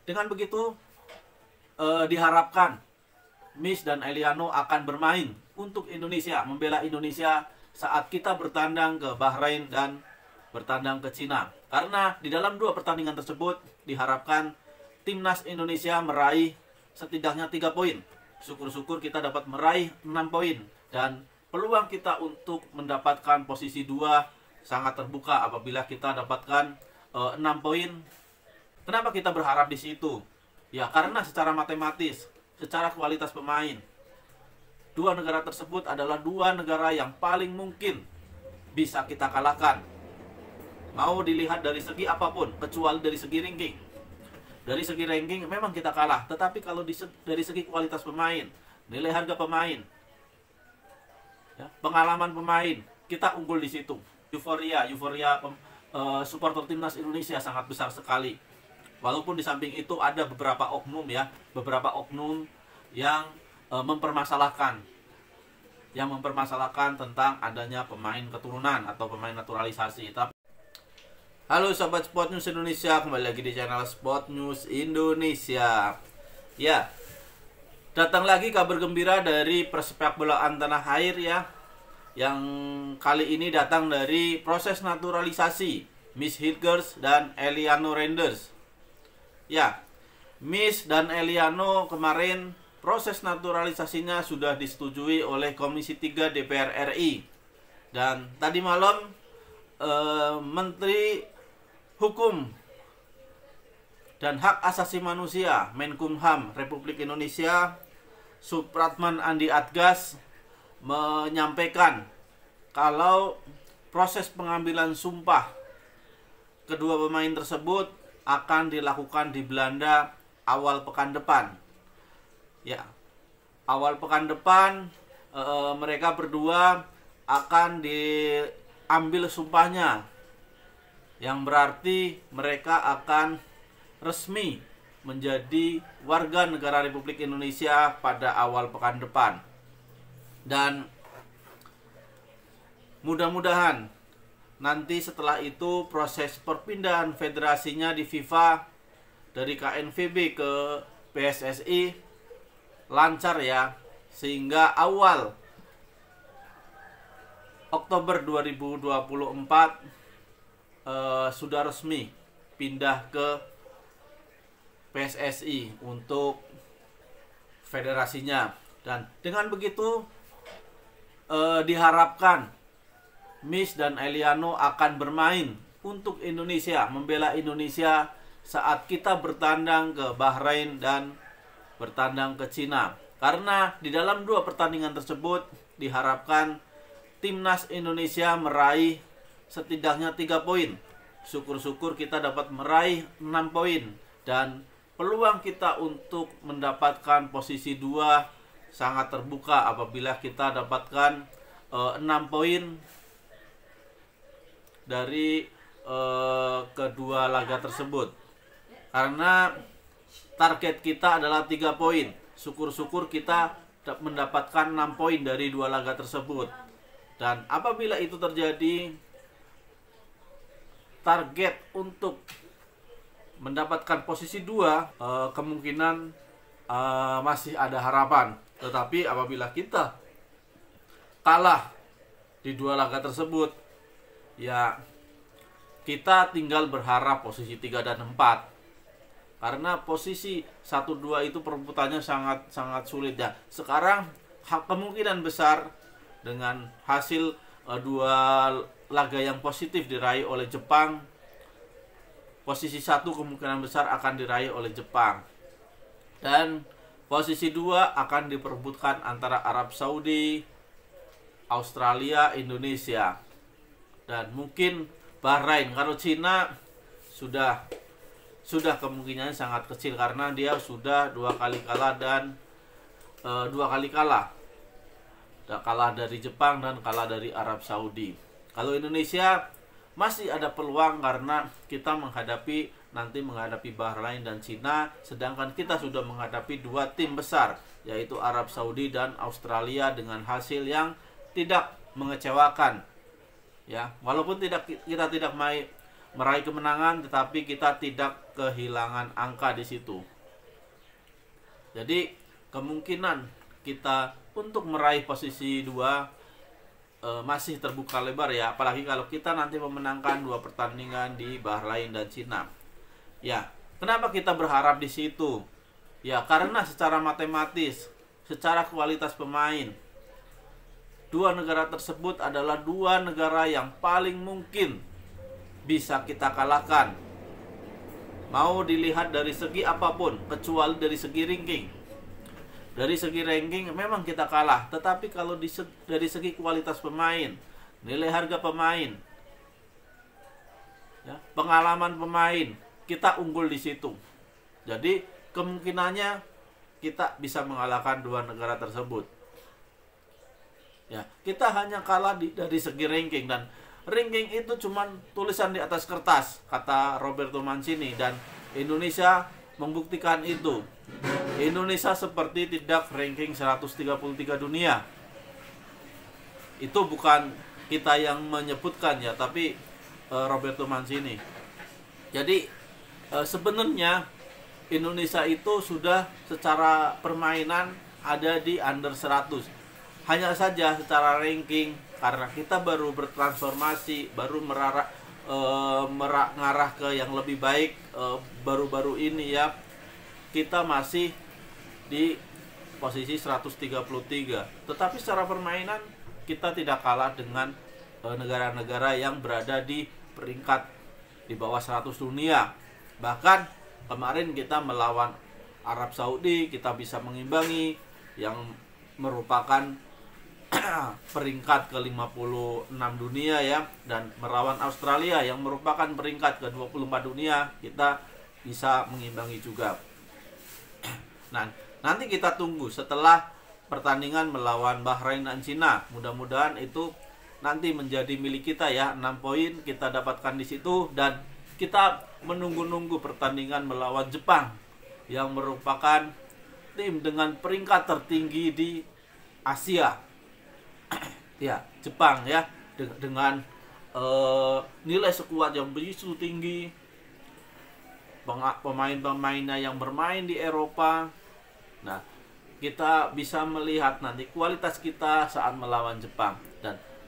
Dengan begitu diharapkan Miss dan Eliano akan bermain untuk Indonesia, membela Indonesia saat kita bertandang ke Bahrain dan bertandang ke Cina. Karena di dalam dua pertandingan tersebut diharapkan timnas Indonesia meraih setidaknya 3 poin. Syukur-syukur kita dapat meraih 6 poin. Dan peluang kita untuk mendapatkan posisi 2 sangat terbuka apabila kita dapatkan 6 poin. Kenapa kita berharap di situ? Ya karena secara matematis, secara kualitas pemain, dua negara tersebut adalah dua negara yang paling mungkin bisa kita kalahkan. Mau dilihat dari segi apapun, kecuali dari segi ranking. Dari segi ranking memang kita kalah, tetapi kalau dari segi kualitas pemain, nilai harga pemain, ya, pengalaman pemain, kita unggul di situ. Euforia supporter timnas Indonesia sangat besar sekali. Walaupun di samping itu ada beberapa oknum yang mempermasalahkan tentang adanya pemain keturunan atau pemain naturalisasi. Halo sobat Sport News Indonesia, kembali lagi di channel Sport News Indonesia. Ya, datang lagi kabar gembira dari persepak bolaan tanah air ya. Yang kali ini datang dari proses naturalisasi Miss Hilgers dan Eliano Renders. Ya, Miss dan Eliano kemarin proses naturalisasinya sudah disetujui oleh Komisi 3 DPR RI. Dan tadi malam Menteri Hukum dan Hak Asasi Manusia Menkumham Republik Indonesia Supratman Andi Adgas menyampaikan kalau proses pengambilan sumpah kedua pemain tersebut akan dilakukan di Belanda awal pekan depan. Ya, awal pekan depan mereka berdua akan diambil sumpahnya, yang berarti mereka akan resmi menjadi warga negara Republik Indonesia pada awal pekan depan. Dan mudah-mudahan nanti setelah itu proses perpindahan federasinya di FIFA dari KNVB ke PSSI lancar ya, sehingga awal Oktober 2024 sudah resmi pindah ke PSSI untuk federasinya. Dan dengan begitu diharapkan Miss dan Eliano akan bermain untuk Indonesia, membela Indonesia saat kita bertandang ke Bahrain dan bertandang ke Cina. Karena di dalam dua pertandingan tersebut diharapkan timnas Indonesia meraih setidaknya 3 poin. Syukur-syukur kita dapat meraih 6 poin. Dan peluang kita untuk mendapatkan posisi 2 sangat terbuka apabila kita dapatkan 6 poin dari kedua laga tersebut. Karena target kita adalah 3 poin. Syukur-syukur kita mendapatkan 6 poin dari 2 laga tersebut. Dan apabila itu terjadi, target untuk mendapatkan posisi 2 kemungkinan masih ada harapan. Tetapi apabila kita kalah di 2 laga tersebut, ya kita tinggal berharap posisi 3 dan 4. Karena posisi 1-2 itu perebutannya sangat sulit ya. Sekarang kemungkinan besar dengan hasil 2 laga yang positif diraih oleh Jepang, posisi 1 kemungkinan besar akan diraih oleh Jepang. Dan posisi 2 akan diperebutkan antara Arab Saudi, Australia, Indonesia, dan mungkin Bahrain. Kalau Cina sudah kemungkinannya sangat kecil karena dia sudah 2 kali kalah dan 2 kali kalah dari Jepang dan kalah dari Arab Saudi. Kalau Indonesia masih ada peluang karena kita nanti menghadapi Bahrain dan Cina, sedangkan kita sudah menghadapi 2 tim besar yaitu Arab Saudi dan Australia dengan hasil yang tidak mengecewakan. Ya, walaupun kita tidak meraih kemenangan, tetapi kita tidak kehilangan angka di situ. Jadi kemungkinan kita untuk meraih posisi 2 masih terbuka lebar ya, apalagi kalau kita nanti memenangkan 2 pertandingan di Bahrain dan Cina. Ya, kenapa kita berharap di situ? Ya, karena secara matematis, secara kualitas pemain, 2 negara tersebut adalah 2 negara yang paling mungkin bisa kita kalahkan. Mau dilihat dari segi apapun, kecuali dari segi ranking. Dari segi ranking memang kita kalah, tetapi kalau dari segi kualitas pemain, nilai harga pemain, ya, pengalaman pemain, kita unggul di situ. Jadi kemungkinannya kita bisa mengalahkan 2 negara tersebut. Ya, kita hanya kalah dari segi ranking, dan ranking itu cuma tulisan di atas kertas, kata Roberto Mancini, dan Indonesia membuktikan itu. Indonesia seperti tidak ranking 133 dunia. Itu bukan kita yang menyebutkan ya, tapi Roberto Mancini. Jadi sebenarnya Indonesia itu sudah secara permainan ada di under 100. Hanya saja secara ranking, karena kita baru bertransformasi, baru mengarah ke yang lebih baik baru-baru ini ya, kita masih di posisi 133. Tetapi secara permainan kita tidak kalah dengan negara-negara yang berada di peringkat di bawah 100 dunia. Bahkan kemarin kita melawan Arab Saudi, kita bisa mengimbangi, yang merupakan peringkat ke-56 dunia ya, dan melawan Australia yang merupakan peringkat ke-24 dunia, kita bisa mengimbangi juga. Nah, nanti kita tunggu setelah pertandingan melawan Bahrain dan Cina. Mudah-mudahan itu nanti menjadi milik kita ya. 6 poin kita dapatkan di situ, dan kita menunggu-nunggu pertandingan melawan Jepang yang merupakan tim dengan peringkat tertinggi di Asia. Ya, Jepang ya, dengan nilai skuad yang begitu tinggi, pemain-pemainnya yang bermain di Eropa. Nah, kita bisa melihat nanti kualitas kita saat melawan Jepang.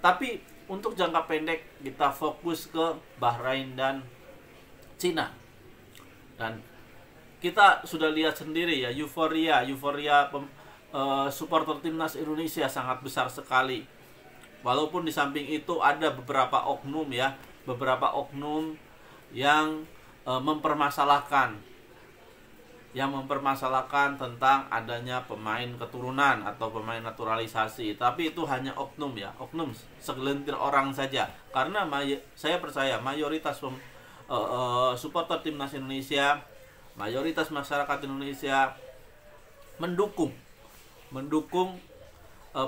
Tapi untuk jangka pendek kita fokus ke Bahrain dan Cina. Dan kita sudah lihat sendiri ya, euforia supporter timnas Indonesia sangat besar sekali. Walaupun di samping itu ada beberapa oknum yang mempermasalahkan tentang adanya pemain keturunan atau pemain naturalisasi. Tapi itu hanya oknum ya, oknum segelintir orang saja. Karena saya percaya mayoritas supporter timnas Indonesia, mayoritas masyarakat Indonesia mendukung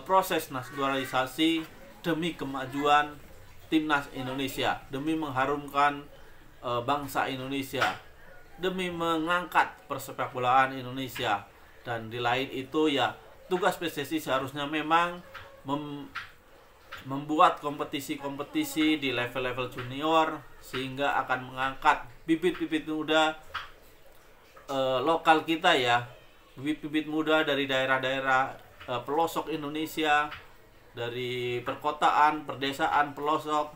proses naturalisasi demi kemajuan timnas Indonesia, demi mengharumkan bangsa Indonesia, demi mengangkat persepak bolaan Indonesia. Dan di lain itu ya, tugas PSSI seharusnya memang membuat kompetisi-kompetisi di level-level junior, sehingga akan mengangkat bibit-bibit muda lokal kita ya, bibit-bibit muda dari daerah-daerah pelosok Indonesia, dari perkotaan, perdesaan, pelosok,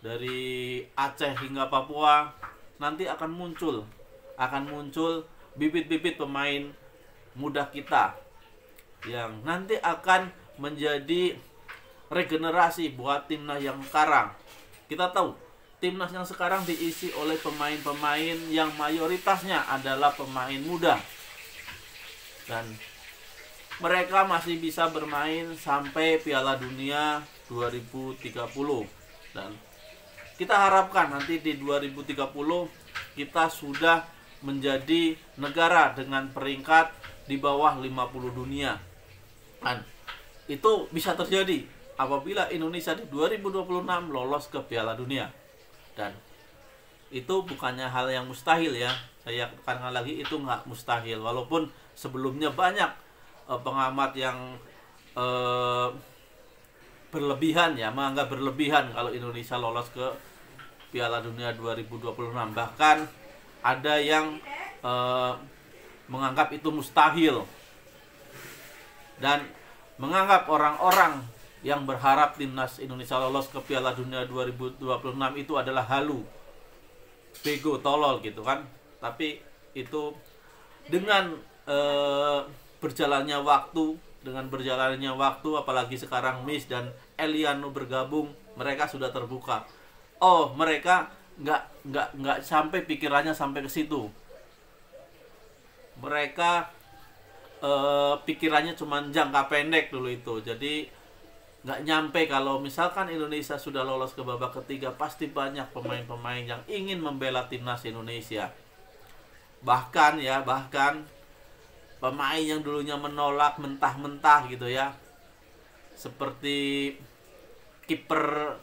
dari Aceh hingga Papua. Nanti akan muncul bibit-bibit pemain muda kita yang nanti akan menjadi regenerasi buat timnas yang sekarang. Kita tahu timnas yang sekarang diisi oleh pemain-pemain yang mayoritasnya adalah pemain muda, dan mereka masih bisa bermain sampai Piala Dunia 2030. Dan kita harapkan nanti di 2030 kita sudah menjadi negara dengan peringkat di bawah 50 dunia. Dan itu bisa terjadi apabila Indonesia di 2026 lolos ke Piala Dunia. Dan itu bukannya hal yang mustahil ya. Saya katakan lagi, itu nggak mustahil. Walaupun sebelumnya banyak pengamat yang berlebihan ya, menganggap berlebihan kalau Indonesia lolos ke Piala Dunia 2026. Bahkan ada yang menganggap itu mustahil, dan menganggap orang-orang yang berharap timnas Indonesia lolos ke Piala Dunia 2026 itu adalah halu, bego, tolol gitu kan. Tapi itu dengan berjalannya waktu, apalagi sekarang Miss dan Eliano bergabung, mereka sudah terbuka. Oh, mereka nggak sampai pikirannya sampai ke situ. Mereka pikirannya cuma jangka pendek dulu itu. Jadi nggak nyampe kalau misalkan Indonesia sudah lolos ke babak ketiga, pasti banyak pemain-pemain yang ingin membela timnas Indonesia. Bahkan pemain yang dulunya menolak mentah-mentah gitu ya, seperti kiper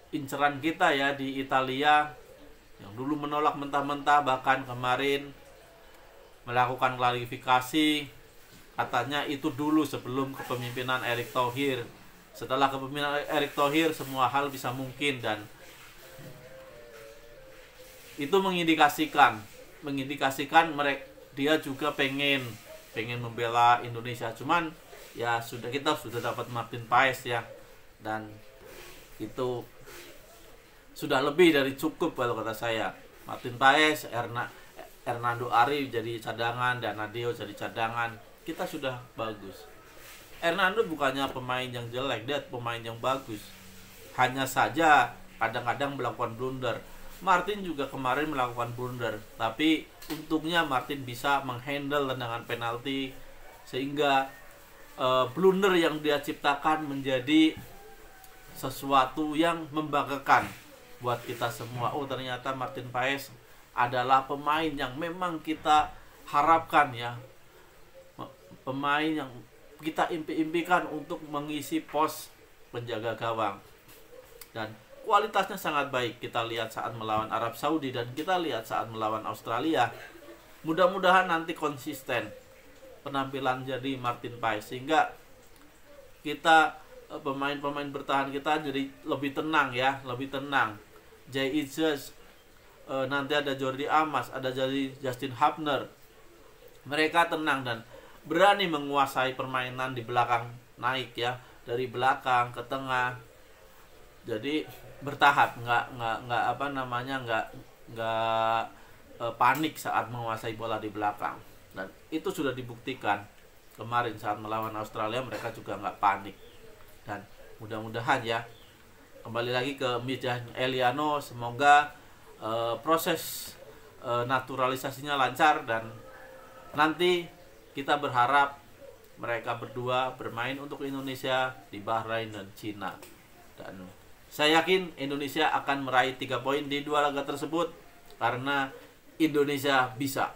inceran kita ya di Italia, yang dulu menolak mentah-mentah, bahkan kemarin melakukan klarifikasi, katanya itu dulu sebelum kepemimpinan Erick Thohir. Setelah kepemimpinan Erick Thohir, semua hal bisa mungkin, dan itu mengindikasikan mereka, dia juga pengen membela Indonesia. Cuman ya kita sudah dapat Martin Paes ya, dan itu sudah lebih dari cukup kalau kata saya. Martin Paes, Hernando Ari jadi cadangan, dan Nadeo jadi cadangan. Kita sudah bagus. Hernando bukannya pemain yang jelek, dia pemain yang bagus. Hanya saja kadang-kadang melakukan blunder. Martin juga kemarin melakukan blunder, tapi untungnya Martin bisa menghandle tendangan penalti, sehingga blunder yang dia ciptakan menjadi sesuatu yang membanggakan buat kita semua. Oh, ternyata Martin Paes adalah pemain yang memang kita harapkan ya, pemain yang kita impi-impikan untuk mengisi pos penjaga gawang. Dan kualitasnya sangat baik. Kita lihat saat melawan Arab Saudi, dan kita lihat saat melawan Australia. Mudah-mudahan nanti konsisten penampilan jadi Martin Paes, sehingga kita pemain-pemain bertahan kita jadi lebih tenang ya, lebih tenang. Jay Izzes, nanti ada Jordi Amas, ada jadi Justin Hubner. Mereka tenang dan berani menguasai permainan di belakang, naik ya, dari belakang ke tengah. Jadi bertahap, nggak panik saat menguasai bola di belakang. Dan itu sudah dibuktikan kemarin saat melawan Australia, mereka juga nggak panik. Dan mudah-mudahan ya, kembali lagi ke Mijan Eliano, semoga proses naturalisasinya lancar, dan nanti kita berharap mereka berdua bermain untuk Indonesia di Bahrain dan Cina. Dan saya yakin Indonesia akan meraih 3 poin di 2 laga tersebut, karena Indonesia bisa.